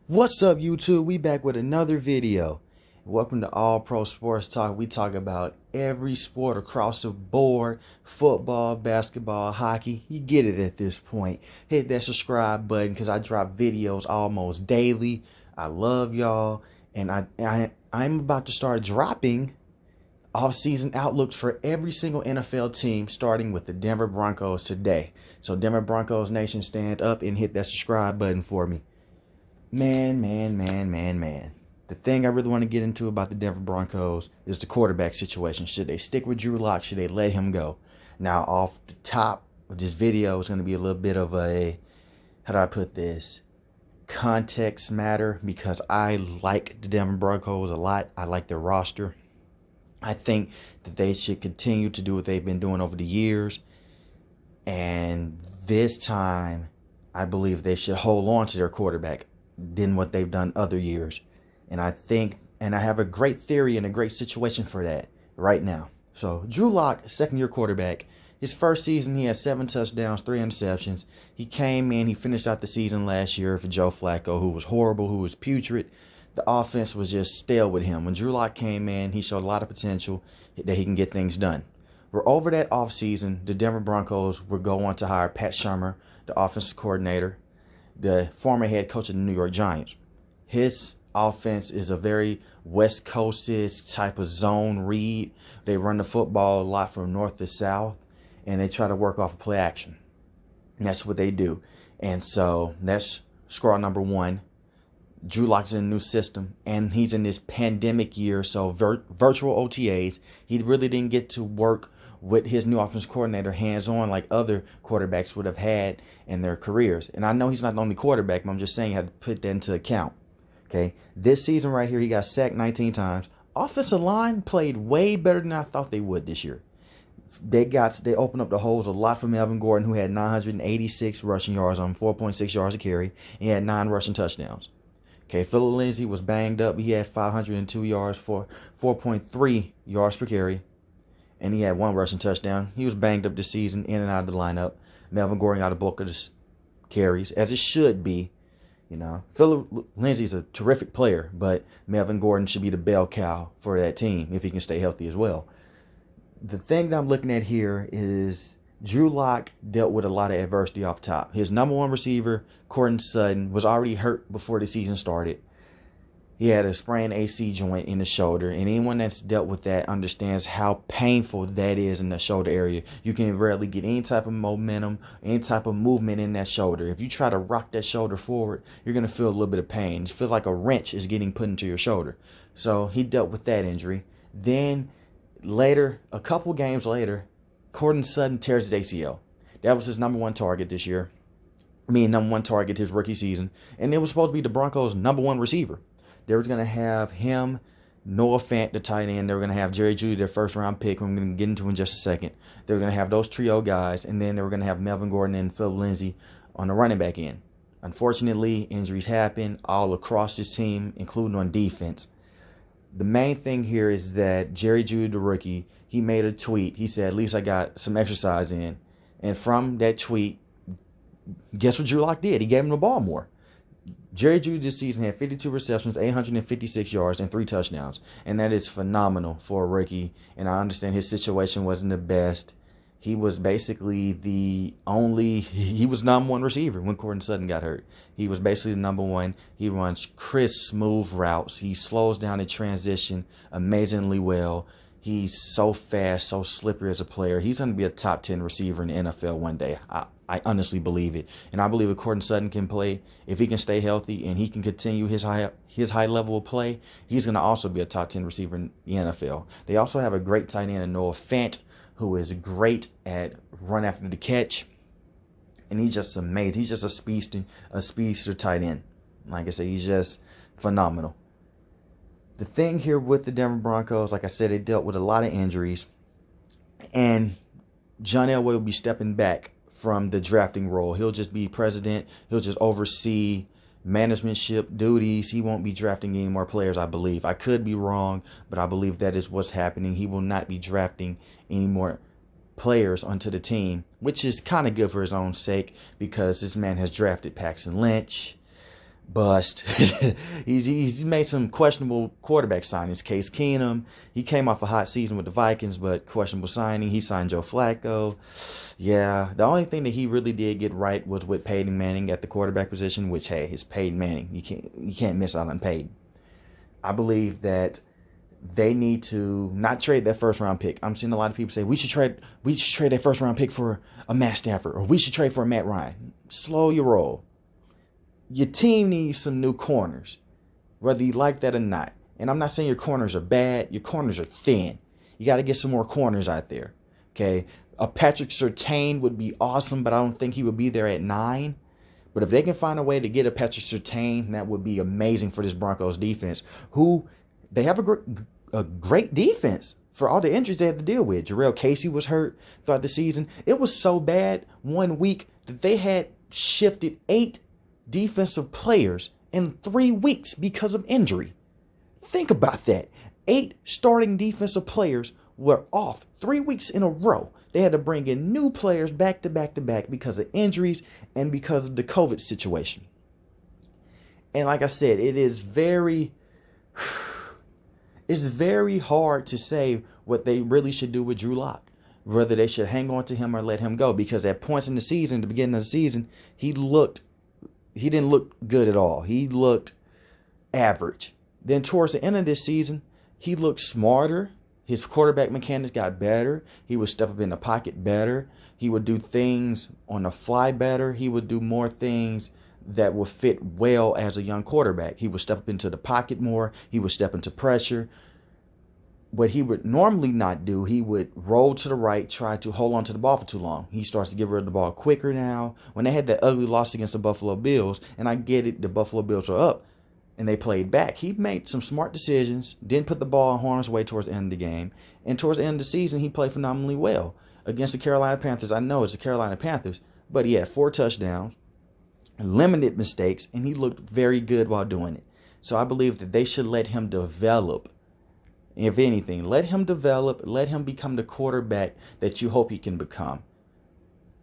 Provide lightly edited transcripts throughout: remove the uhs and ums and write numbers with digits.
What's up, YouTube? We back with another video. Welcome to All Pro Sports Talk. We talk about every sport across the board: football, basketball, hockey. You get it at this point. Hit that subscribe button because I drop videos almost daily. I love y'all, and I'm about to start dropping off-season outlooks for every single NFL team, starting with the Denver Broncos today. So Denver Broncos Nation, stand up and hit that subscribe button for me. Man. The thing I really want to get into about the Denver Broncos is the quarterback situation. Should they stick with Drew Lock? Should they let him go? Now, off the top of this video is going to be a little bit of a, how do I put this? Context matter, because I like the Denver Broncos a lot. I like their roster. I think that they should continue to do what they've been doing over the years. And this time, I believe they should hold on to their quarterback than what they've done other years. And I think, and I have a great theory and a great situation for that right now. So Drew Lock, second-year quarterback. His first season, he had 7 touchdowns, 3 interceptions. He came in, he finished out the season last year for Joe Flacco, who was horrible, who was putrid. The offense was just stale with him. When Drew Lock came in, he showed a lot of potential that he can get things done. We're over that offseason. The Denver Broncos were going to hire Pat Shurmur, the offensive coordinator, the former head coach of the New York Giants. His offense is a very West Coast-ish type of zone read. They run the football a lot from north to south, and they try to work off of play action. And that's what they do. And so that's scroll number one. Drew Lock's in a new system, and he's in this pandemic year, so virtual OTAs. He really didn't get to work with his new offensive coordinator hands-on like other quarterbacks would have had in their careers. And I know he's not the only quarterback, but I'm just saying you have to put that into account. Okay, this season right here, he got sacked 19 times. Offensive line played way better than I thought they would this year. They opened up the holes a lot for Melvin Gordon, who had 986 rushing yards on 4.6 yards a carry, and he had 9 rushing touchdowns. Okay, Phillip Lindsay was banged up. He had 502 yards for 4.3 yards per carry, and he had 1 rushing touchdown. He was banged up this season, in and out of the lineup. Melvin Gordon got a bulk of the carries, as it should be. You know, Phillip Lindsay's a terrific player, but Melvin Gordon should be the bell cow for that team if he can stay healthy as well. The thing that I'm looking at here is Drew Lock dealt with a lot of adversity off top. His number 1 receiver, Courtland Sutton, was already hurt before the season started. He had a sprained AC joint in the shoulder, and anyone that's dealt with that understands how painful that is in the shoulder area. You can rarely get any type of momentum, any type of movement in that shoulder. If you try to rock that shoulder forward, you're going to feel a little bit of pain. It feels like a wrench is getting put into your shoulder. So he dealt with that injury. Then later, a couple games later, Courtland Sutton tears his ACL. That was his number 1 target this year. Number 1 target his rookie season. And it was supposed to be the Broncos' number 1 receiver. They were going to have him, Noah Fant, the tight end. They were going to have Jerry Jeudy, their first-round pick, who I'm going to get into in just a second. They were going to have those trio guys, and then they were going to have Melvin Gordon and Phillip Lindsay on the running back end. Unfortunately, injuries happen all across this team, including on defense. The main thing here is that Jerry Jeudy, the rookie, he made a tweet. He said, at least I got some exercise in. And from that tweet, guess what Drew Lock did? He gave him the ball more. Jerry Jeudy this season had 52 receptions, 856 yards, and 3 touchdowns. And that is phenomenal for a rookie. And I understand his situation wasn't the best. He was basically he was number 1 receiver when Courtland Sutton got hurt. He was basically the number 1. He runs crisp, smooth routes. He slows down in transition amazingly well. He's so fast, so slippery as a player. He's going to be a top 10 receiver in the NFL one day. I honestly believe it. And I believe if Courtland Sutton can play, if he can stay healthy and he can continue his high level of play, he's going to also be a top 10 receiver in the NFL. They also have a great tight end, Noah Fant, who is great at run after the catch. And he's just amazing. He's just a speedster tight end. Like I said, he's just phenomenal. The thing here with the Denver Broncos, like I said, they dealt with a lot of injuries. And John Elway will be stepping back from the drafting role. He'll just be president. He'll just oversee managementship duties. He won't be drafting any more players, I believe. I could be wrong, but I believe that is what's happening. He will not be drafting any more players onto the team, which is kind of good for his own sake, because this man has drafted Paxton Lynch, bust. he's made some questionable quarterback signings. Case Keenum, he came off a hot season with the Vikings, but questionable signing. He signed Joe Flacco. Yeah, the only thing that he really did get right was with Peyton Manning at the quarterback position, which, hey, it's Peyton Manning. You can't miss out on Peyton. I believe that they need to not trade that first round pick. I'm seeing a lot of people say we should trade that first round pick for a Matt Stafford, or we should trade for a Matt Ryan. Slow your roll. Your team needs some new corners, whether you like that or not. And I'm not saying your corners are bad. Your corners are thin. You got to get some more corners out there. Okay, a Patrick Surtain would be awesome, but I don't think he would be there at 9. But if they can find a way to get a Patrick Surtain, that would be amazing for this Broncos defense, who they have a great defense for all the injuries they had to deal with. Jarrell Casey was hurt throughout the season. It was so bad one week that they had shifted 8 defensive players in 3 weeks because of injury. Think about that. 8 starting defensive players were off 3 weeks in a row. They had to bring in new players back to back to back because of injuries and because of the COVID situation. And like I said, it's very hard to say what they really should do with Drew Lock. Whether they should hang on to him or let him go. Because at points in the season, the beginning of the season, he didn't look good at all. He looked average. Then towards the end of this season, he looked smarter. His quarterback mechanics got better. He would step up in the pocket better. He would do things on the fly better. He would do more things that would fit well as a young quarterback. He would step up into the pocket more. He would step into pressure. What he would normally not do, he would roll to the right, try to hold on to the ball for too long. He starts to get rid of the ball quicker now. When they had that ugly loss against the Buffalo Bills, and I get it, the Buffalo Bills were up, and they played back. He made some smart decisions, didn't put the ball in harm's way towards the end of the game. And towards the end of the season, he played phenomenally well. Against the Carolina Panthers, I know it's the Carolina Panthers, but he had 4 touchdowns, limited mistakes, and he looked very good while doing it. So I believe that they should let him develop. If anything, let him develop, let him become the quarterback that you hope he can become.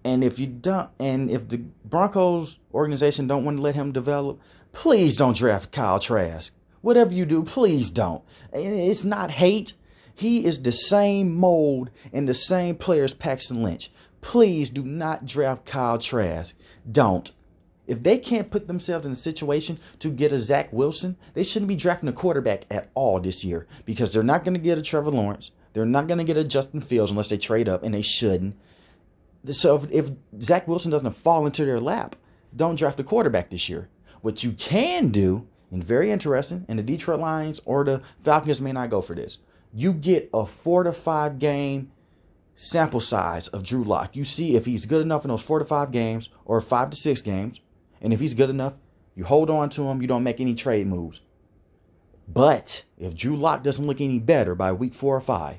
And if the Broncos organization don't want to let him develop, please don't draft Kyle Trask. Whatever you do, please don't. It's not hate. He is the same mold and the same player as Paxton Lynch. Please do not draft Kyle Trask. Don't. If they can't put themselves in a situation to get a Zach Wilson, they shouldn't be drafting a quarterback at all this year, because they're not going to get a Trevor Lawrence. They're not going to get a Justin Fields unless they trade up, and they shouldn't. So if Zach Wilson doesn't fall into their lap, don't draft a quarterback this year. What you can do, and very interesting, and the Detroit Lions or the Falcons may not go for this, you get a 4 to 5 game sample size of Drew Lock. You see if he's good enough in those 4 to 5 games or 5 to 6 games. And if he's good enough, you hold on to him. You don't make any trade moves. But if Drew Lock doesn't look any better by week 4 or 5,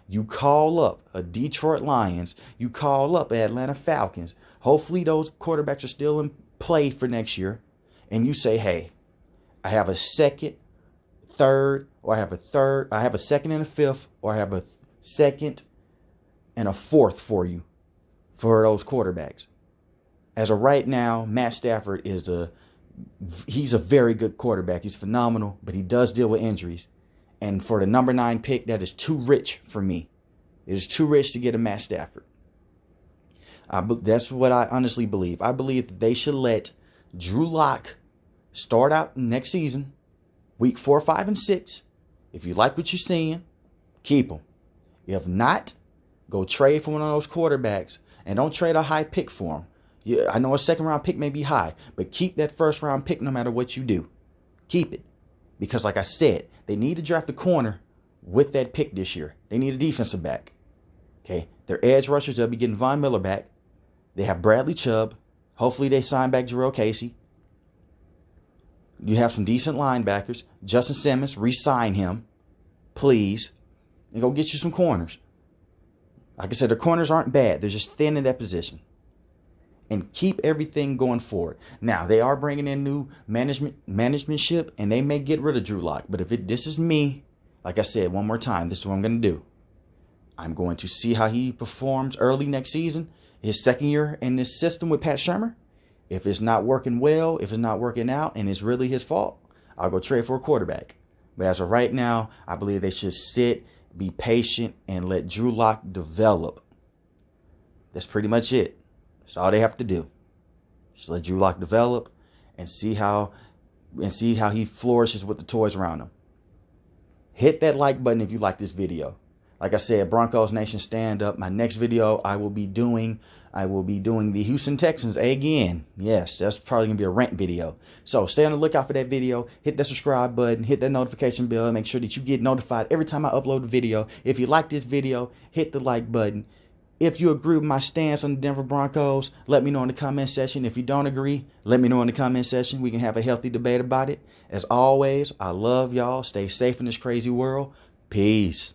you call up a Detroit Lions. You call up Atlanta Falcons. Hopefully those quarterbacks are still in play for next year. And you say, hey, I have a second, third, or I have a third. I have a second and a fifth, or I have a second and a fourth for you for those quarterbacks. As of right now, Matt Stafford he's a very good quarterback. He's phenomenal, but he does deal with injuries. And for the number 9 pick, that is too rich for me. It is too rich to get a Matt Stafford. That's what I honestly believe. I believe that they should let Drew Lock start out next season, week 4, 5, and 6. If you like what you're seeing, keep him. If not, go trade for one of those quarterbacks, and don't trade a high pick for him. Yeah, I know a second round pick may be high, but keep that first round pick no matter what you do. Keep it. Because like I said, they need to draft a corner with that pick this year. They need a defensive back. Okay, their edge rushers, they'll be getting Von Miller back. They have Bradley Chubb. Hopefully they sign back Jarrell Casey. You have some decent linebackers. Justin Simmons, re-sign him, please. And go get you some corners. Like I said, the corners aren't bad. They're just thin in that position. And keep everything going forward. Now, they are bringing in new managementship, and they may get rid of Drew Lock. But if this is me, like I said, one more time, this is what I'm going to do. I'm going to see how he performs early next season, his second year in this system with Pat Shurmur. If it's not working well, if it's not working out, and it's really his fault, I'll go trade for a quarterback. But as of right now, I believe they should sit, be patient, and let Drew Lock develop. That's pretty much it. That's all they have to do. Just let Drew Lock develop and see how he flourishes with the toys around him. Hit that like button if you like this video. Like I said, Broncos Nation, stand up. My next video I will be doing the Houston Texans again. Yes, that's probably going to be a rant video. So stay on the lookout for that video. Hit that subscribe button. Hit that notification bell. And make sure that you get notified every time I upload a video. If you like this video, hit the like button. If you agree with my stance on the Denver Broncos, let me know in the comment section. If you don't agree, let me know in the comment section. We can have a healthy debate about it. As always, I love y'all. Stay safe in this crazy world. Peace.